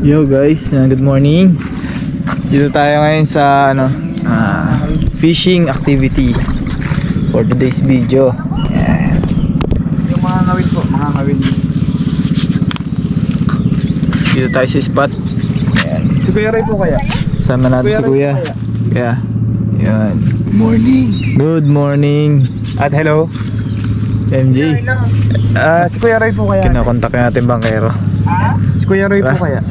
Yo guys, good morning. Dito tayo ngayon sa fishing activity for today's video. Yan. Yung mga ngawin po, mga ngawin. Dito tayo sa spot. Yan. Si Kuya Ray po kaya? Sama natin si Kuya. Kaya, yan. Good morning. At hello. MJ. Si Kuya Ray po kaya? Kinakontak natin bangkero. Si Kuya Ray po kaya?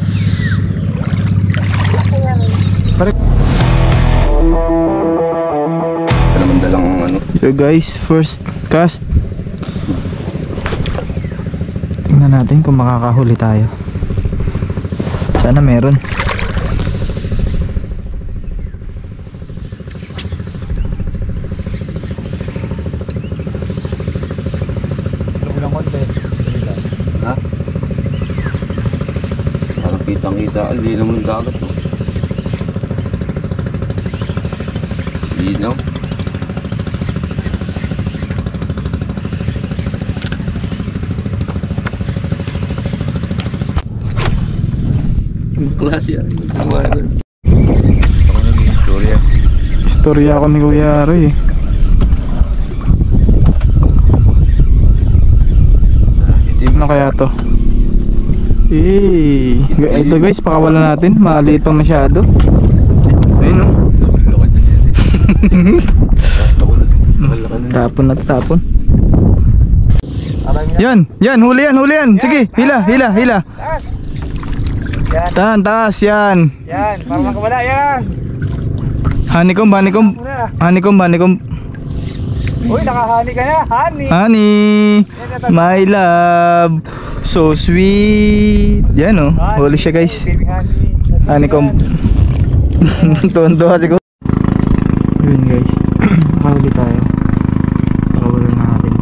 So guys, first cast. Tingnan natin kung makakahuli tayo. Sana meron. Ha? Parang kitang-kita, hindi naman ng dagat to. Linaw. Klase yan. Ako naging istorya. Istorya ako ni Kuya Roy. Ano kaya to? Ito guys, pakawalan natin. Maliit pa masyado. Ayun o. Tapon na, tapon. Yan, yan, huli yan. Sige, hila. Taas, yan. Yan, para makawala yan. Honeycomb. Uy, nakahani ka na, honey. Honey, my love, so sweet. Yan o, huli siya guys. Baby honey. Honeycomb. Tuwan-tuwa siguro. Yun guys, makahuli tayo. Pakawala na natin.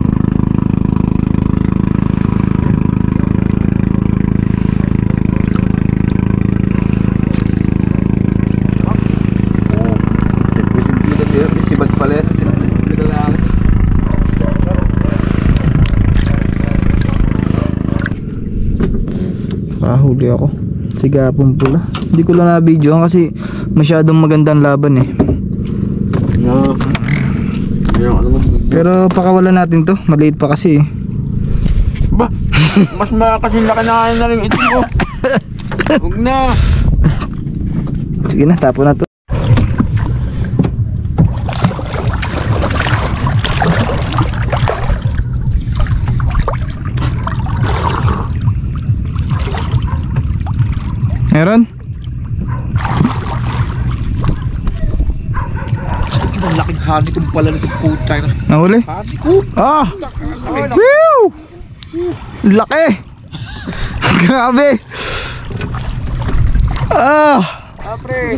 Huli ako. Sigapong pula. Hindi ko lang na-videoan kasi masyadong magandang laban eh. No. Pero pakawalan natin to. Maliit pa kasi eh. Ba? Mas makasinlaki na kayo na rin ito ko. Huwag na. Sige na, tapo na to. Meron? Ang laking honeycomb pala nito puta na. Nahuli? Honeycomb? Ah! Woo! Laki! Grabe! Ah! Apre.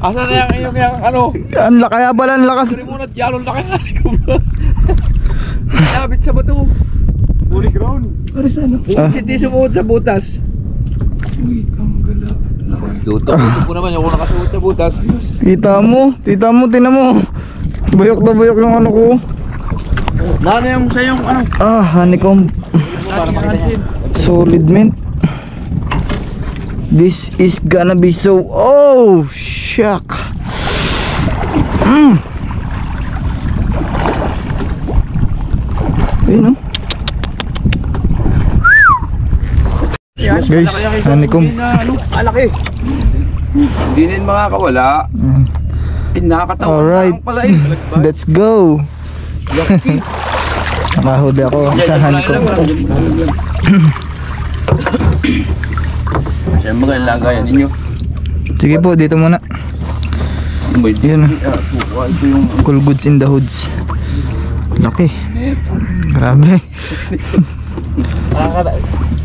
Asan na yung ano? Ang laki pala, ang lakas. Sari muna, diyalong laki honeycomb. Labit sa bato. Fully grown. Hindi sumuot sa butas. Tutok po naman yung nakasuot sa butas. Tita mo, tinan mo. Bayok na bayok yung ano ko. Nana yung sa yung ano? Ah, honeycomb. Solid mint. This is gonna be so... Oh, shock. Ayun no? Guys, honeycomb. Alaki. Hindi na yung makakawala. Nakakatawa Alright, lang pala eh. let's go. Lucky. Nakahuli ako sa honeycomb. Saan mga lagayan ninyo? Sige po, dito muna. Yun, Ito yung cool goods in the hoods. Laki. Grabe.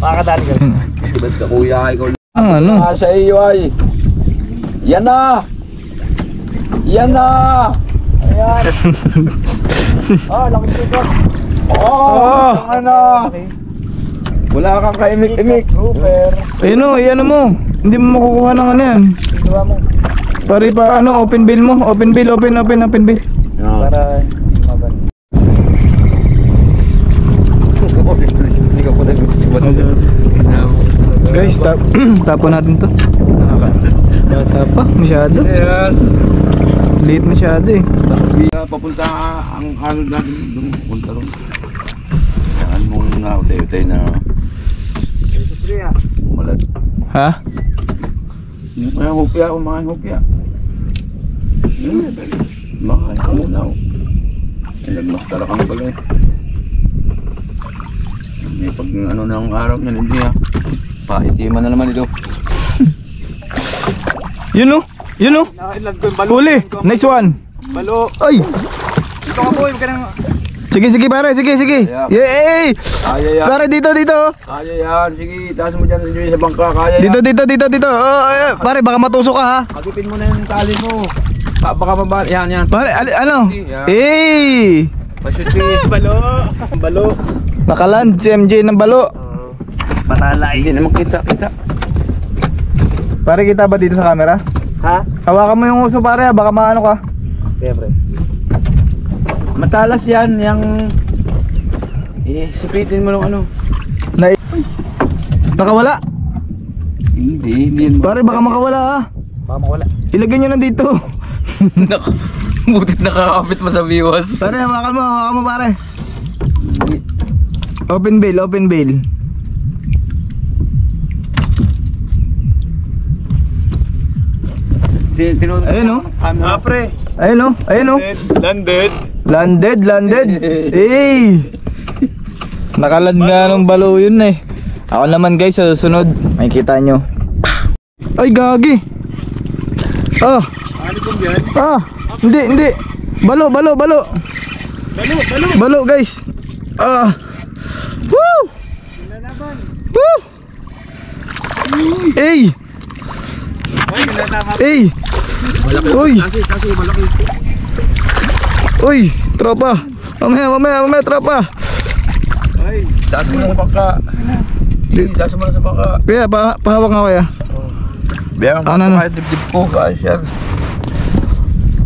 Makakadali ka. ba't ka kuya ikaw Ano? sa iyo ay yan na. Ayan. Laki tikot. Ano? Wala kang kaimik-imik. Super. Ayun o, iyan mo. Hindi mo makukuha ng ano yan. Tigwa mo. Pari pa ano, open bill mo. Open bill. Para maban. Hindi ka po nag-isipan. Guys, tapon natin to. Bata pa, masyado. Ayan. Late masyado eh. Papunta ang ano natin doon. Punta ron. Saan mong nautay-utay na malad. Ha? Mga hupya o mga hupya. Mga hanaw. Nagmastara ka na pala eh. May pag ano na ang araw niyan, hindi ha. Paitiman na naman ito. Yun oh. Yun oh. Nakailan ko yung balo. Huli. Nice one. Balo. Ay. Ito ka po, yung kanang... Sige, sige pare. Sige, sige. Yeah. Yay! Kaya yan. Pare, dito, dito. Kaya yan. Sige, taas mo dyan sa bangka. Kaya yan. Dito. Oh, pare, baka matusok ka ha. Agipin mo na yung tali mo. Baka mabali. Yan. Pare, ano? Yeah. Eh! Pasuti. Balo. Balo. Nakaland si MJ ng balo. Patalay. Hindi na makita. Pare, kita ba dito sa camera? Ha? Hawakan mo yung uso pare, baka maano ka. Siyempre. Matalas yan. Yung... sipitin mo ng ano. Nakawala. Hindi. Pare, baka makawala ha. Baka mawala. Ilagay nyo nandito. Butit nakakapit mo sa viewers. Pare, hawakan mo pare. Hindi. Open bail. Ayun oh. Ah, pre. Ayun oh. Landed. Eh. Nakaland nga ng balo yun eh. Ako naman guys, sa susunod, makikita nyo. Ay, gagi. Ano kong yan? Hindi. Balo. Balo guys. Woo! Woo! Ey! Ey! Uy! Kasi malaki. Uy! Tropa! Mamaya tropa! Ay. Taas mo na sa bangka. Taas mo na sa bangka. Kaya, pahawak nga kaya. Bilang Ano? kahit dibdib ko. Guys yan.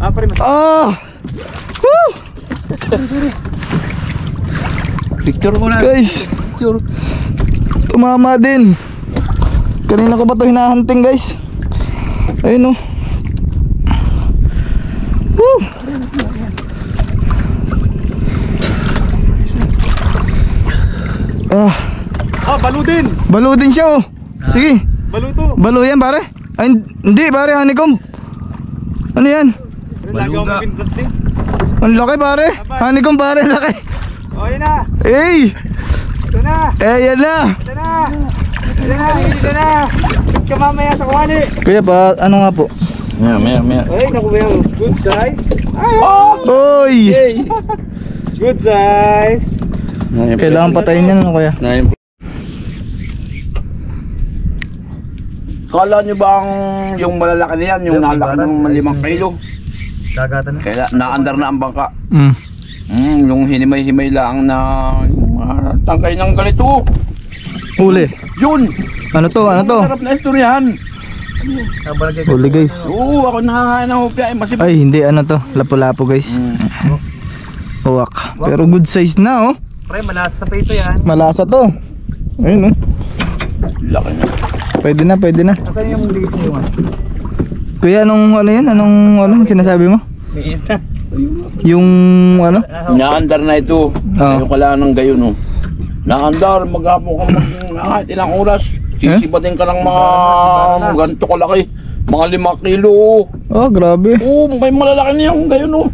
Ah, pre. Woo! Picture mo na. Guys! Picture. Tumama din. Kanina ko ba ito hinahunting guys? Ayun oh. Woo! Balo din. Balo din siya oh. Sige. Balo to. Balo yan pare. Ay, hindi pare, honeycomb. Ano yan? Lagi ako mapindot din. Ang laki pare. Honeycomb pare, laki. Oh, yun na. Hey! Ito na. Yan na. Ito na. Ka mamaya sa kumali. Kuya pa, ano nga po? Maya. Ay, naku ba yung good size? Oy! Yay! Good size. Kailangan patayin yan ano kuya? Kala nyo ba yung malalaki na yan, yung nalaki ng 5 kilo? Dagatan na. Kaya naandar na ang bangka. Mm. Yung hinimay-himay lang na yung mga tangkay ng ganito. Huli. Yun! Ano to? Sarap na istoryahan. Huli guys. Oo, ako nakakain ng hupya. Masip. Ay, hindi ano to. Lapu-lapu guys. Huwak. Pero good size na oh. Pre, malasa sa prito yan. Malasa to. Ayun oh. Laki na. Pwede na. Asan yung liit nyo man? Kuya, anong sinasabi mo? May ita. Yung ano? Naandar na ito. Ayaw ka lang ng gayon, no? Naandar, maghapon ka kahit ilang oras. Sisibatin ka ng mga ganito kalaki. Mga 5 kilo. Oh, grabe. Oo, may malalaki na yung gayon, no?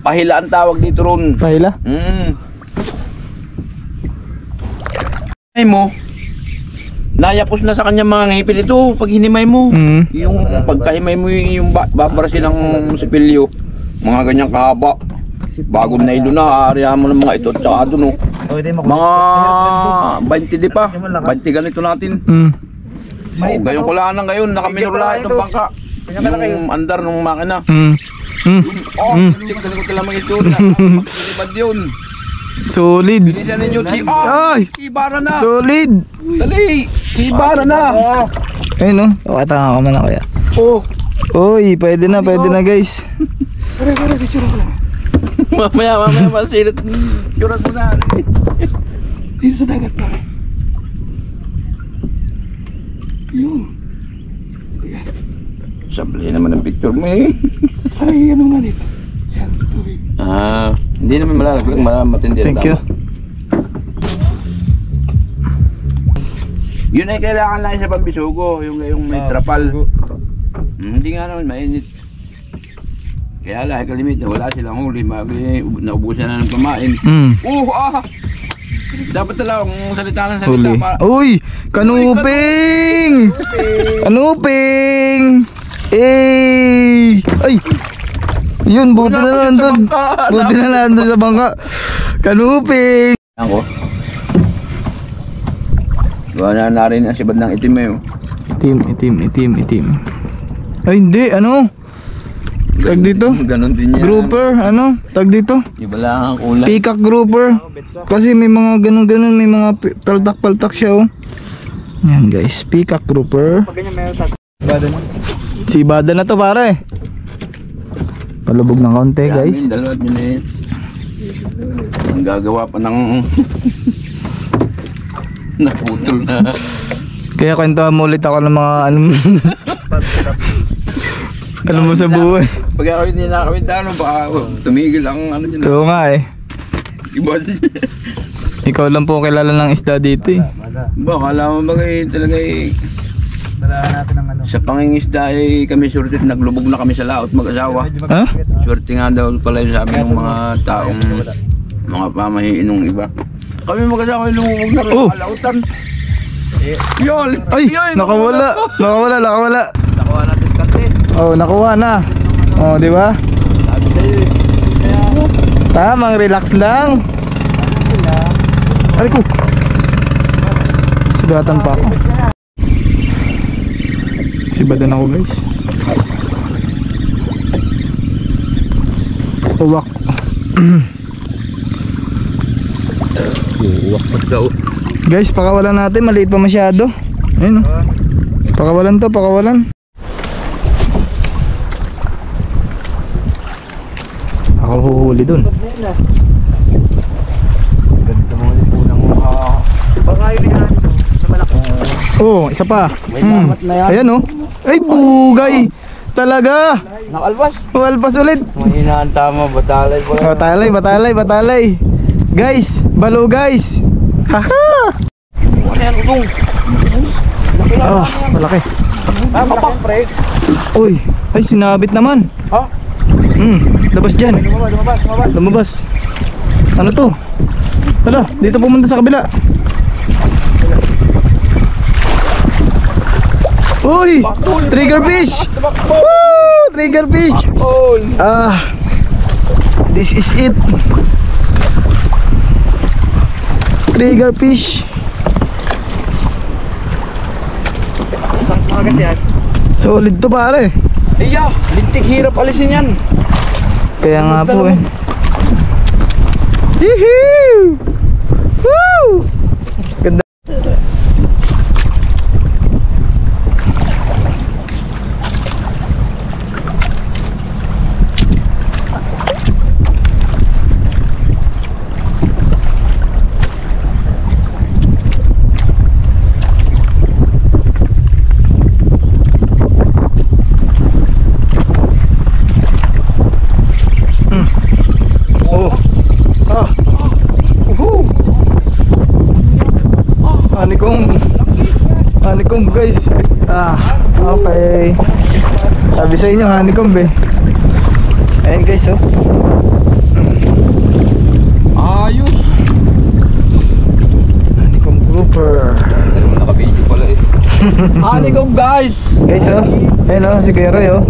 Pahila ang tawag dito ron. Pahila? Ay mo, nayapos na sa kanya mga ngipin ito pag hinimay mo. Yung pagkahimay mo yung babarasin ng sipilyo, mga ganyang kahaba. Bagong na ilo na, aarihan mo ng mga ito at saka doon. Mga 20 di pa, 20 ganito natin. Gayon ko lang ng gayon, nakaminura itong bangka. Yung andar ng makina. Tingnan ko lang mga ito, nakapagsilibad yun. Solid. Bilisan ninyo, Ibara na. Solid. Dali, Ibara na. Ayun oh. Tanga ka man na kuya. Uy, pwede na guys. Pare, picture ko lang. Mamaya masilat. Surat mo na. Dito sa dagat pare. Yun. Sabli naman ang picture mo eh. Ay, ano nga dito? Yan, sa tubig. Hindi naman malalaglag, matindi ang Thank you. tama. Yun ay kailangan lang sa pambisugo, yung may trapal. Hindi nga naman mainit. Kaya lang, kalimit na wala silang huli, naubusan na ng pamain. Dapat talagang salita ng salita. Huli. Uy! Kanuping! Kanuping! Eh! Ay! Yun, buti na nandun. Buti na nandun sa bangka. Kanuping! Ako. Wala na rin ang sibad ng itim eh. Itim. Ay, hindi. Ano? Tag dito? Ganon din yan. Grouper, ano? Tag dito? Iba lang ang kulay. Peacock grouper. Kasi may mga ganun, may mga paltak-paltak siya, oh. Yan guys, peacock grouper. Pag ganyan meron sa bada mo. Sibada na to, pare. Palubog ng konti, guys. Dalawa at minute. Ang gagawa pa ng naputol na. Kaya kwentuhan mo ulit ako ng mga alam mo sa buhay. Pag ako hindi nakakawin baka tumigil ang ano dyan. Oo nga eh. Iba Ikaw lang po kilala ng isda dito eh. ba, kala mo ba talaga eh. Dalahan natin ng ano. Sa pangingisda eh kami surtit, naglubog na kami sa laot mag-asawa. Ha? Swerte nga daw pala yung sabi ng mga taong mga pamahiin ng iba. Kami mag-asawa yung lumubog na rin Oh. sa lautan. Yol! Ay! Nakawala! Nakuha natin kante. Oh, nakuha na. Oh, di ba? Sabi sa'yo eh. Tamang relax lang. Ay ko. Sugatan pa ako. Sibadan ako, guys. Uwak. Uwak pa daw. Guys, pakawalan natin. Maliit pa masyado. Ayun, oh. Pakawalan to, pakawalan. Ako huhuli dun. Ganito mo ulit po ng mga... Pangayon na yan. Sa malaki. Oh, isa pa. May damat na yan. Ayan, oh. Ay, bugay. Talaga. Nakalbas. Walpas ulit. Mahinaan tama, batalay po. Batalay. Guys, balo guys. Haha. Ano yan, utong? Laki na Oh, malaki. Malaki pre. Uy, ay sinabit naman. Ha? Labas dyan. Lumabas. Ano to? Hala, dito pumunta sa kabila. Uy, trigger fish. Woo, trigger fish. This is it. Trigger fish. Isang kumagat yan. Solid to, pare. Iya, lintik hirap alisin yan. Kaya nga po eh. Hihiu! Woo! Ganda. Honeycomb guys. Okay. Sabi sa inyo honeycomb eh. Ayan guys, oh. Ayos. Honeycomb grouper. Ano mo naka-video pala eh. Honeycomb guys. Guys, oh. Ayan, oh, si Kuya Roy, oh.